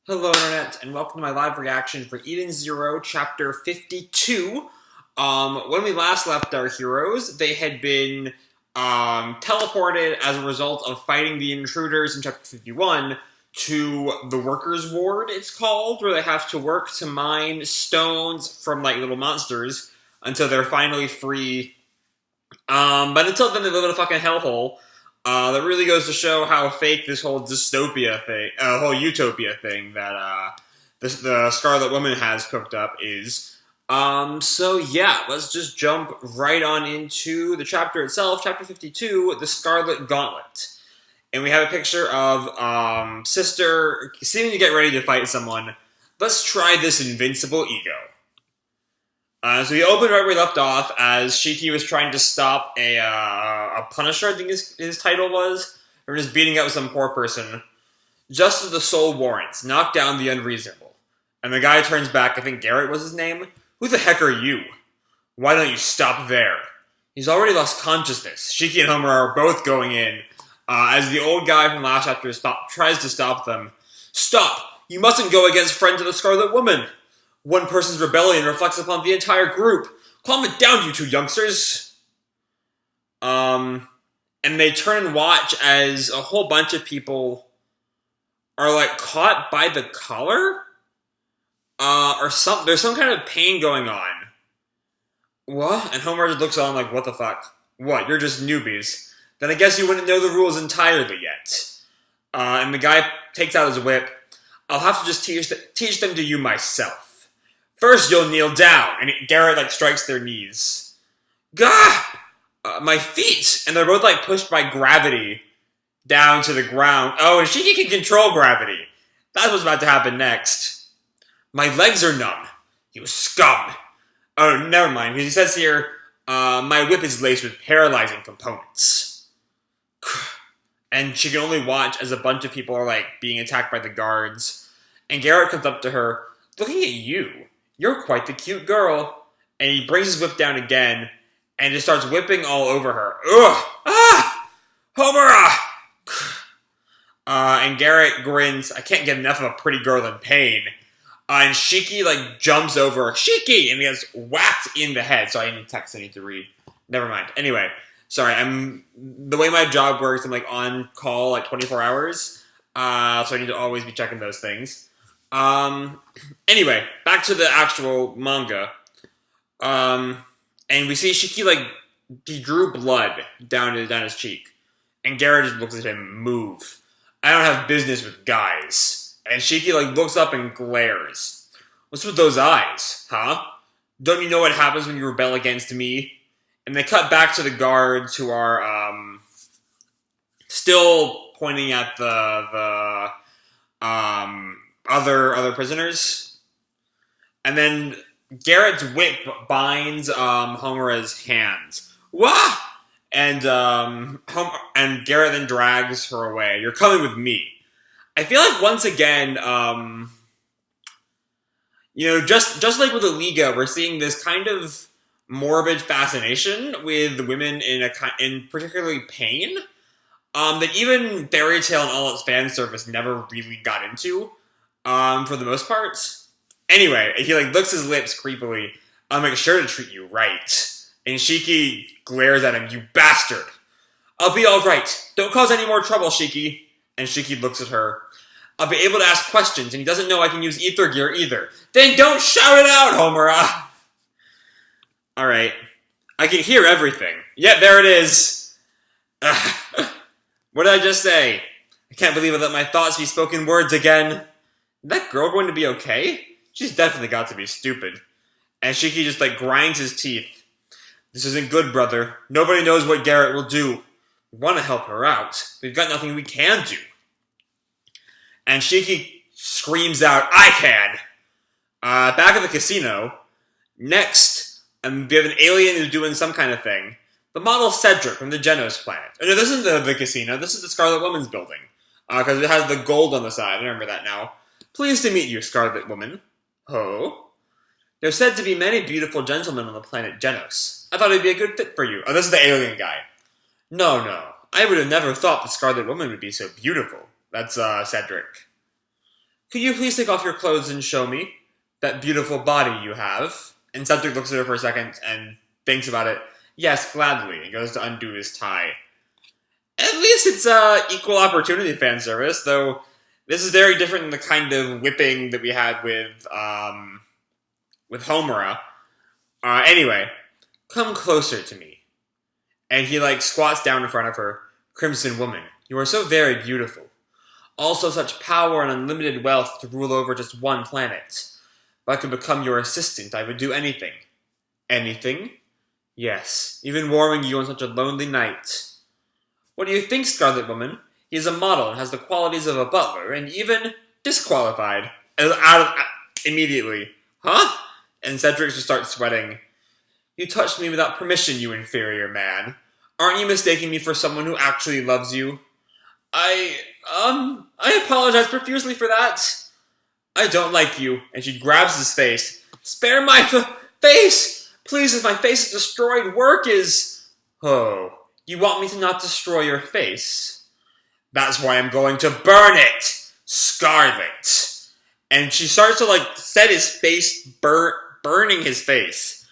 Hello Internet, and welcome to my live reaction for Eden Zero, Chapter 52. When we last left our heroes, they had been teleported as a result of fighting the intruders in Chapter 51 to the Workers' Ward, it's called, where they have to work to mine stones from, little monsters until they're finally free. But until then, they live in a fucking hellhole. That really goes to show how fake this whole dystopia thing, whole utopia thing that the Scarlet Woman has cooked up is. So yeah, let's just jump right on into the chapter itself, Chapter 52, The Scarlet Gauntlet. And we have a picture of Sister seeming to get ready to fight someone. Let's try this invincible ego. So we opened right where we left off as Shiki was trying to stop a Punisher, I think his title was, or just beating up some poor person. Just as the soul warrants, knock down the unreasonable. And the guy turns back, I think Garrett was his name. Who the heck are you? Why don't you stop there? He's already lost consciousness. Shiki and Homura are both going in, as the old guy from last chapter tries to stop them. Stop! You mustn't go against friends of the Scarlet Woman! One person's rebellion reflects upon the entire group. Calm it down, you two youngsters. And they turn and watch as a whole bunch of people are caught by the collar, or some. There's some kind of pain going on. What? And Homer just looks on what the fuck? What? You're just newbies. Then I guess you wouldn't know the rules entirely yet. And the guy takes out his whip. I'll have to just teach them to you myself. First, you'll kneel down, and Garrett, strikes their knees. Gah! My feet! And they're both, pushed by gravity down to the ground. Oh, and Shiki can control gravity. That's what's about to happen next. My legs are numb. You scum. Oh, never mind. He says here, my whip is laced with paralyzing components. And she can only watch as a bunch of people are, being attacked by the guards. And Garrett comes up to her, looking at you. You're quite the cute girl. And he brings his whip down again and just starts whipping all over her. Ugh! Ah! Homura! And Garrett grins, I can't get enough of a pretty girl in pain. And Shiki, jumps over. Shiki! And he gets whacked in the head. Sorry, I need text I need to read. Never mind. Anyway, sorry, the way my job works, I'm, on call, 24 hours. So I need to always be checking those things. Anyway, back to the actual manga. And we see Shiki, he drew blood down his cheek. And Garrett just looks at him, move. I don't have business with guys. And Shiki, looks up and glares. What's with those eyes, huh? Don't you know what happens when you rebel against me? And they cut back to the guards who are, still pointing at the other prisoners. And then Garrett's whip binds Homura's hands. Wah! And Garrett then drags her away. You're coming with me. I feel like once again, just like with the Liga, we're seeing this kind of morbid fascination with women in particularly pain. That even Fairy Tail and all its fan service never really got into. For the most part. Anyway, he licks his lips creepily. I'll make sure to treat you right. And Shiki glares at him, you bastard. I'll be alright. Don't cause any more trouble, Shiki. And Shiki looks at her. I'll be able to ask questions, and he doesn't know I can use ether gear either. Then don't shout it out, Homura! Alright. I can hear everything. Yep, there it is. What did I just say? I can't believe I let my thoughts be spoken words again. Is that girl going to be okay? She's definitely got to be stupid. And Shiki just grinds his teeth. This isn't good, brother. Nobody knows what Garrett will do. We want to help her out. We've got nothing we can do. And Shiki screams out, I can! Back at the casino. Next, we have an alien who's doing some kind of thing. The model Cedric from the Genos planet. Oh, no, this isn't the casino. This is the Scarlet Woman's building. Because it has the gold on the side. I remember that now. Pleased to meet you, Scarlet Woman. Oh? There's said to be many beautiful gentlemen on the planet Genos. I thought it'd be a good fit for you. Oh, this is the alien guy. No. I would have never thought the Scarlet Woman would be so beautiful. That's, Cedric. Could you please take off your clothes and show me that beautiful body you have? And Cedric looks at her for a second and thinks about it. Yes, gladly, and goes to undo his tie. At least it's equal opportunity fan service, though this is very different than the kind of whipping that we had with Homura. Anyway, come closer to me. And he, squats down in front of her. Crimson woman, you are so very beautiful. Also such power and unlimited wealth to rule over just one planet. If I could become your assistant, I would do anything. Anything? Yes, even warming you on such a lonely night. What do you think, Scarlet Woman? He is a model and has the qualities of a butler, and even disqualified. Immediately. Huh? And Cedric just starts sweating. You touched me without permission, you inferior man. Aren't you mistaking me for someone who actually loves you? I apologize profusely for that. I don't like you. And she grabs his face. Spare my face! Please, if my face is destroyed, work is... Oh, you want me to not destroy your face? That's why I'm going to burn it! Scarlet! And she starts to, set his face, burning his face.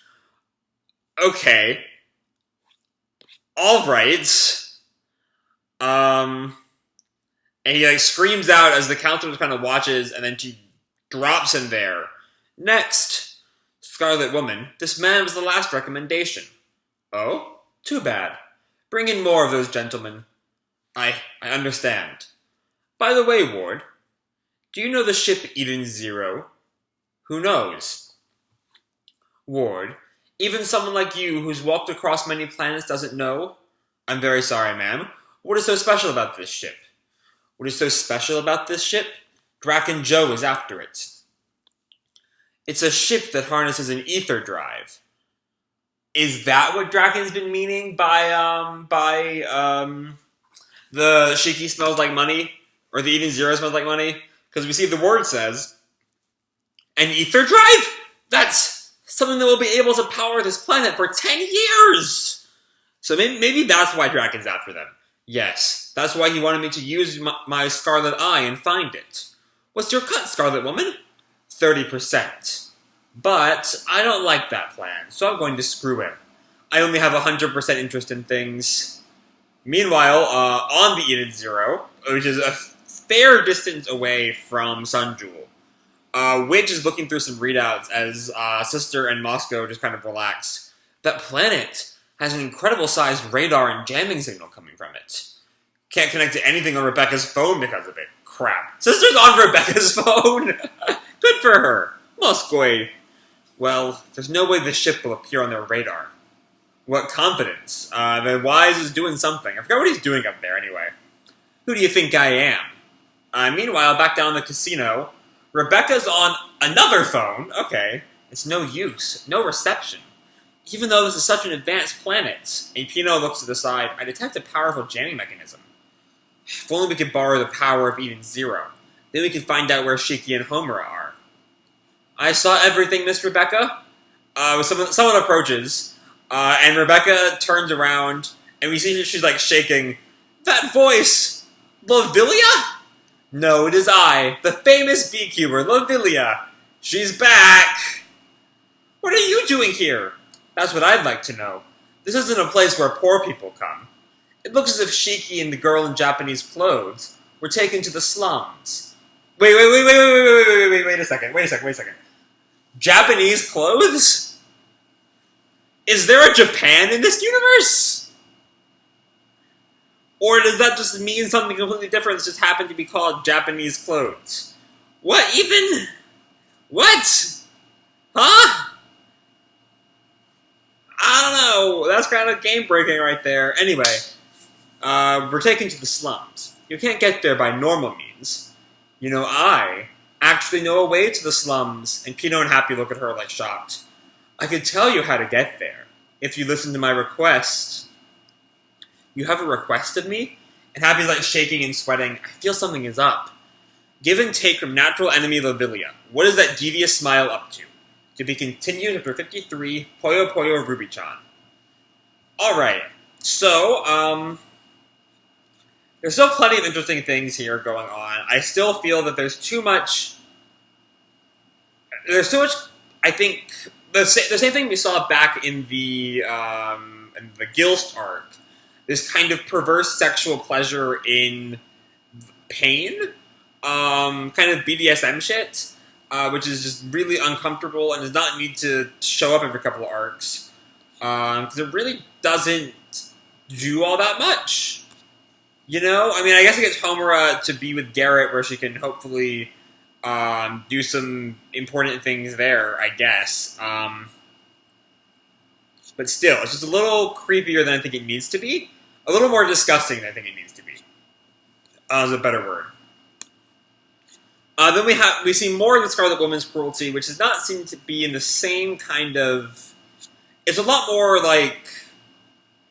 Okay. Alright. And he, screams out as the counselor just kind of watches, and then she drops him there. Next. Scarlet Woman, this man was the last recommendation. Oh? Too bad. Bring in more of those gentlemen. I understand. By the way, Ward, do you know the ship Eden Zero? Who knows? Ward, even someone like you who's walked across many planets doesn't know? I'm very sorry, ma'am. What is so special about this ship? What is so special about this ship? Draken Joe is after it. It's a ship that harnesses an ether drive. Is that what Draken's been meaning by the Shiki smells like money? Or the Eden Zero smells like money? Because we see the word says, an ether drive? That's something that will be able to power this planet for 10 years! So maybe that's why Draken's after them. Yes, that's why he wanted me to use my Scarlet Eye and find it. What's your cut, Scarlet Woman? 30%. But I don't like that plan, so I'm going to screw him. I only have 100% interest in things. Meanwhile, on the Eden Zero, which is a fair distance away from Sunjewel, Witch is looking through some readouts as Sister and Moscow just kind of relax. That planet has an incredible-sized radar and jamming signal coming from it. Can't connect to anything on Rebecca's phone because of it. Crap. Sister's on Rebecca's phone! Good for her. Moscow. Well, there's no way this ship will appear on their radar. What confidence. The Wise is doing something. I forgot what he's doing up there anyway. Who do you think I am? Meanwhile, back down in the casino, Rebecca's on another phone. Okay. It's no use. No reception. Even though this is such an advanced planet, and Pino looks to the side, I detect a powerful jamming mechanism. If only we could borrow the power of Eden Zero. Then we can find out where Shiki and Homura are. I saw everything, Miss Rebecca. Someone approaches, and Rebecca turns around, and we see she's shaking. That voice! Lavillia? No, it is I, the famous beekeeper, Lavillia. She's back! What are you doing here? That's what I'd like to know. This isn't a place where poor people come. It looks as if Shiki and the girl in Japanese clothes were taken to the slums. Wait a second. Japanese clothes? Is there a Japan in this universe? Or does that just mean something completely different that just happened to be called Japanese clothes? What even? What? Huh? I don't know. That's kind of game-breaking right there. Anyway, we're taken to the slums. You can't get there by normal means. You know, I actually know a way to the slums. And Pino and Happy look at her shocked. I could tell you how to get there, if you listen to my request. You have a request of me? And Happy's shaking and sweating. I feel something is up. Give and take from natural enemy Lavillia. What is that devious smile up to? To be continued after 53, Poyo Poyo Ruby-chan. Alright, so, there's still plenty of interesting things here going on. I still feel that there's too much there's so much. I think the same thing we saw back in the Guilst arc. This kind of perverse sexual pleasure in pain, kind of BDSM shit, which is just really uncomfortable and does not need to show up every couple of arcs, because it really doesn't do all that much. You know, I mean, I guess it gets Homura to be with Garrett, where she can hopefully do some important things there, I guess. But still, it's just a little creepier than I think it needs to be. A little more disgusting than I think it needs to be. Is a better word. Then we see more of the Scarlet Woman's cruelty, which does not seem to be in the same kind of... It's a lot more, like...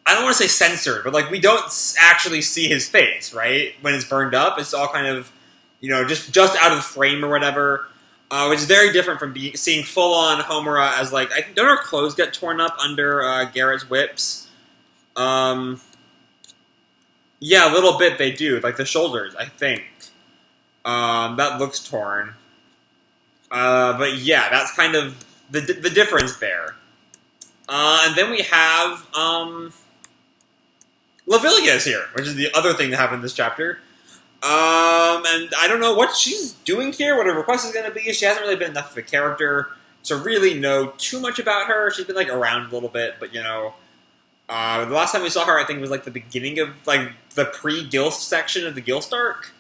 I don't want to say censored, but, like, we don't actually see his face, right? When it's burned up, it's all kind of, you know, just out of frame or whatever, which is very different from seeing full-on Homura as, like... Don't her clothes get torn up under Garrett's whips? Yeah, a little bit they do. Like, the shoulders, I think. That looks torn. But yeah, that's kind of the difference there. And then we have, Lavillia is here, which is the other thing that happened in this chapter. And I don't know what she's doing here, what her request is going to be. She hasn't really been enough of a character to really know too much about her. She's been, like, around a little bit, but, you know, the last time we saw her, I think, was, like, the beginning of, like, the pre-Guilst section of the Guilst arc.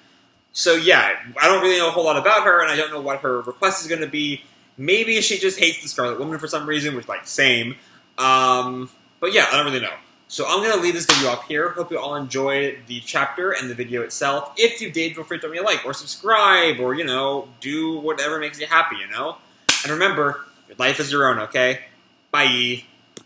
So, yeah, I don't really know a whole lot about her, and I don't know what her request is going to be. Maybe she just hates the Scarlet Woman for some reason, which, like, same. But, yeah, I don't really know. So I'm going to leave this video up here. Hope you all enjoyed the chapter and the video itself. If you did, feel free to drop me a like or subscribe or, you know, do whatever makes you happy, you know? And remember, your life is your own, okay? Bye.